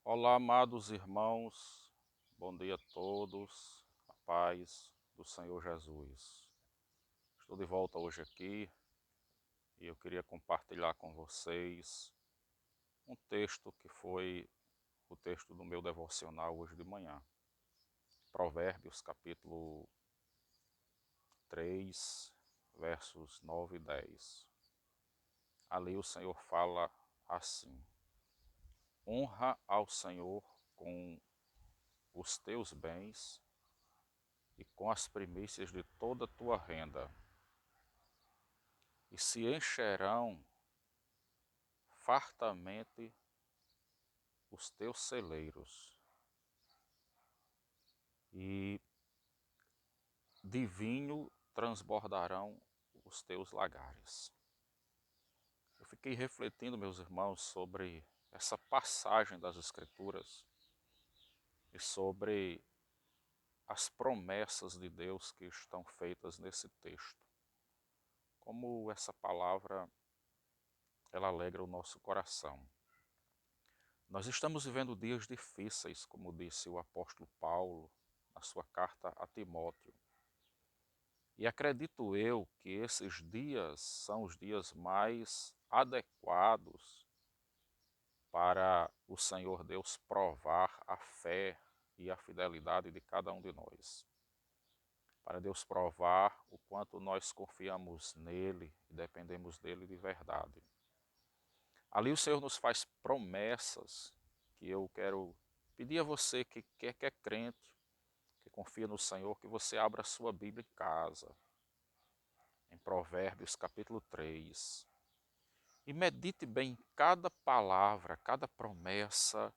Olá, amados irmãos, bom dia a todos, a paz do Senhor Jesus. Estou de volta hoje aqui e eu queria compartilhar com vocês um texto que foi o texto do meu devocional hoje de manhã. Provérbios, capítulo 3, versos 9 e 10. Ali o Senhor fala assim: honra ao Senhor com os teus bens e com as primícias de toda a tua renda, e se encherão fartamente os teus celeiros, e de vinho transbordarão os teus lagares. Eu fiquei refletindo, meus irmãos, sobre essa passagem das Escrituras e sobre as promessas de Deus que estão feitas nesse texto. Como essa palavra, ela alegra o nosso coração. Nós estamos vivendo dias difíceis, como disse o apóstolo Paulo na sua carta a Timóteo. E acredito eu que esses dias são os dias mais adequados para o Senhor Deus provar a fé e a fidelidade de cada um de nós. Para Deus provar o quanto nós confiamos nele e dependemos dele de verdade. Ali o Senhor nos faz promessas que eu quero pedir a você que é crente, que confia no Senhor, que você abra a sua Bíblia em casa, em Provérbios capítulo 3, e medite bem em cada palavra, cada promessa,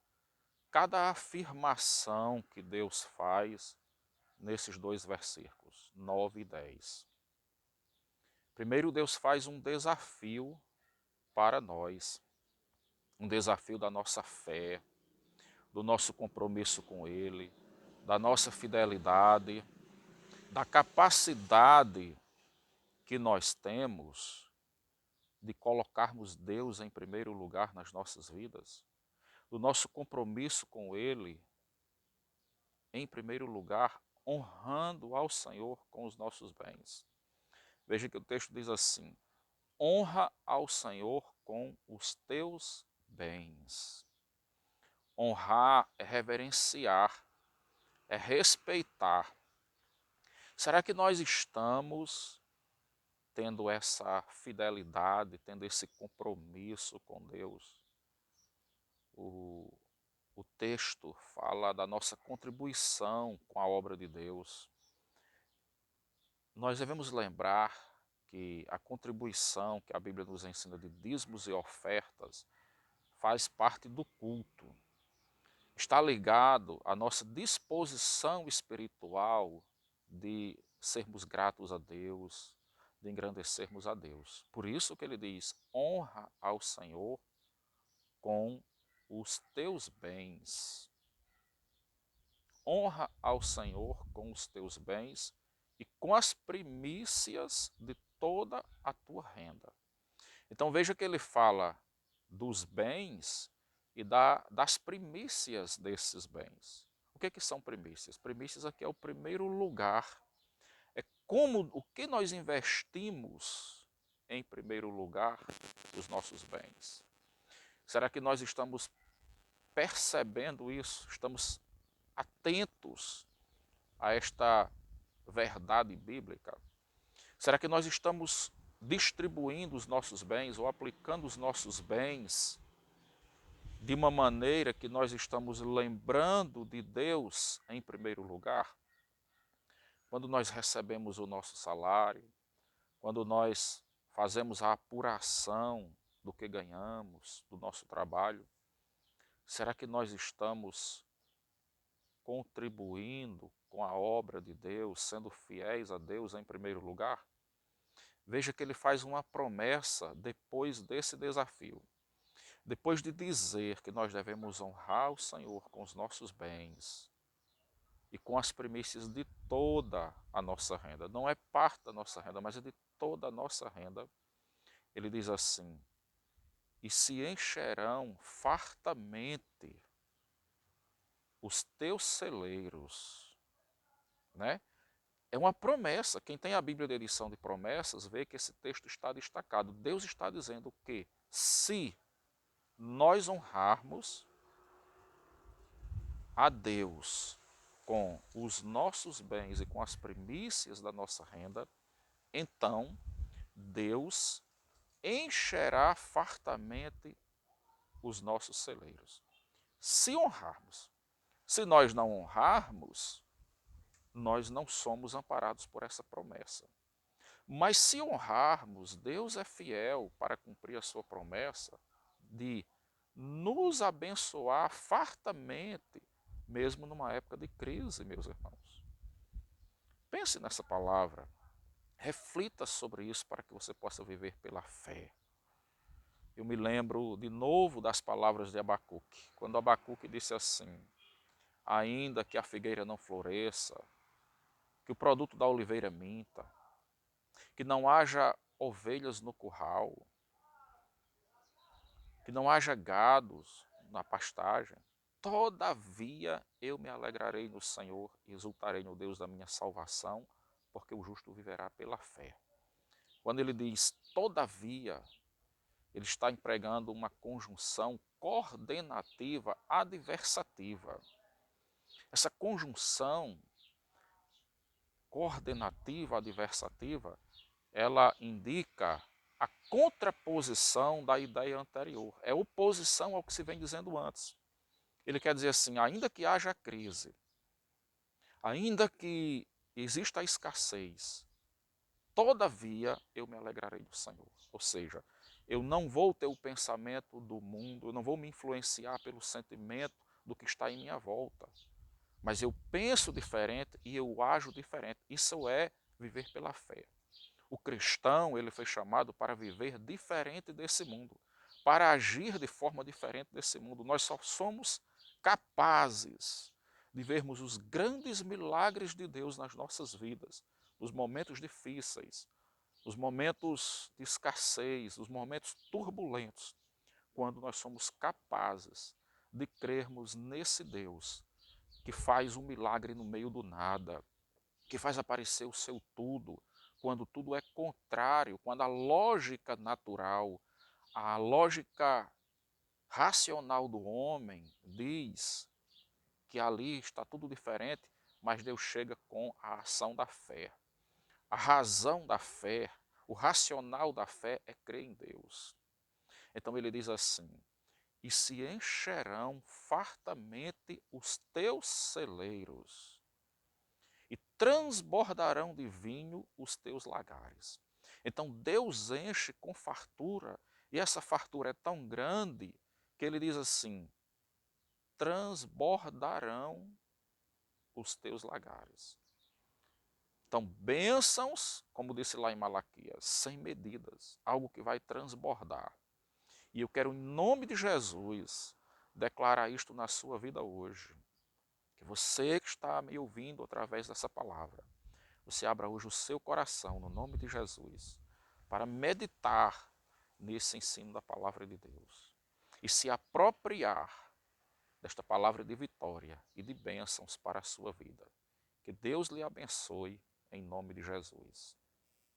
cada afirmação que Deus faz nesses dois versículos, 9 e 10. Primeiro, Deus faz um desafio para nós, um desafio da nossa fé, do nosso compromisso com Ele, da nossa fidelidade, da capacidade que nós temos de colocarmos Deus em primeiro lugar nas nossas vidas, do nosso compromisso com Ele em primeiro lugar, honrando ao Senhor com os nossos bens. Veja que o texto diz assim: honra ao Senhor com os teus bens. Honrar é reverenciar, é respeitar. Será que nós estamos tendo essa fidelidade, tendo esse compromisso com Deus? O, o texto fala da nossa contribuição com a obra de Deus. Nós devemos lembrar que a contribuição que a Bíblia nos ensina de dízimos e ofertas faz parte do culto. Está ligado à nossa disposição espiritual de sermos gratos a Deus, de engrandecermos a Deus. Por isso que ele diz: honra ao Senhor com os teus bens. Honra ao Senhor com os teus bens e com as primícias de toda a tua renda. Então veja que ele fala dos bens e das primícias desses bens. O que são primícias? Primícias aqui é o primeiro lugar. É como o que nós investimos em primeiro lugar os nossos bens. Será que nós estamos percebendo isso? Estamos atentos a esta verdade bíblica? Será que nós estamos distribuindo os nossos bens ou aplicando os nossos bens de uma maneira que nós estamos lembrando de Deus em primeiro lugar? Quando nós recebemos o nosso salário, quando nós fazemos a apuração do que ganhamos, do nosso trabalho, será que nós estamos contribuindo com a obra de Deus, sendo fiéis a Deus em primeiro lugar? Veja que ele faz uma promessa depois desse desafio. Depois de dizer que nós devemos honrar o Senhor com os nossos bens e com as primícias de toda a nossa renda, não é parte da nossa renda, mas é de toda a nossa renda, ele diz assim: e se encherão fartamente os teus celeiros, né? É uma promessa. Quem tem a Bíblia de edição de promessas vê que esse texto está destacado. Deus está dizendo que se nós honrarmos a Deus com os nossos bens e com as primícias da nossa renda, então Deus encherá fartamente os nossos celeiros. Se honrarmos. Se nós não honrarmos, nós não somos amparados por essa promessa. Mas se honrarmos, Deus é fiel para cumprir a sua promessa de nos abençoar fartamente, mesmo numa época de crise, meus irmãos. Pense nessa palavra, reflita sobre isso para que você possa viver pela fé. Eu me lembro de novo das palavras de Abacuque, quando Abacuque disse assim: ainda que a figueira não floresça, que o produto da oliveira minta, que não haja ovelhas no curral, que não haja gados na pastagem, todavia eu me alegrarei no Senhor e exultarei no Deus da minha salvação, porque o justo viverá pela fé. Quando ele diz todavia, ele está empregando uma conjunção coordenativa adversativa. Essa conjunção coordenativa adversativa, ela indica a contraposição da ideia anterior. É oposição ao que se vem dizendo antes. Ele quer dizer assim, ainda que haja crise, ainda que exista a escassez, todavia eu me alegrarei do Senhor. Ou seja, eu não vou ter o pensamento do mundo, eu não vou me influenciar pelo sentimento do que está em minha volta. Mas eu penso diferente e eu ajo diferente. Isso é viver pela fé. O cristão, ele foi chamado para viver diferente desse mundo, para agir de forma diferente desse mundo. Nós só somos capazes de vermos os grandes milagres de Deus nas nossas vidas, nos momentos difíceis, nos momentos de escassez, nos momentos turbulentos, quando nós somos capazes de crermos nesse Deus que faz um milagre no meio do nada, que faz aparecer o seu tudo, quando tudo é contrário, quando a lógica natural, a lógica racional do homem diz que ali está tudo diferente, mas Deus chega com a ação da fé. A razão da fé, o racional da fé é crer em Deus. Então ele diz assim: e se encherão fartamente os teus celeiros, e transbordarão de vinho os teus lagares. Então Deus enche com fartura, e essa fartura é tão grande que ele diz assim: transbordarão os teus lagares. Então, bênçãos, como disse lá em Malaquias, sem medidas, algo que vai transbordar. E eu quero, em nome de Jesus, declarar isto na sua vida hoje. Que você que está me ouvindo através dessa palavra, você abra hoje o seu coração, no nome de Jesus, para meditar nesse ensino da palavra de Deus e se apropriar desta palavra de vitória e de bênçãos para a sua vida. Que Deus lhe abençoe em nome de Jesus.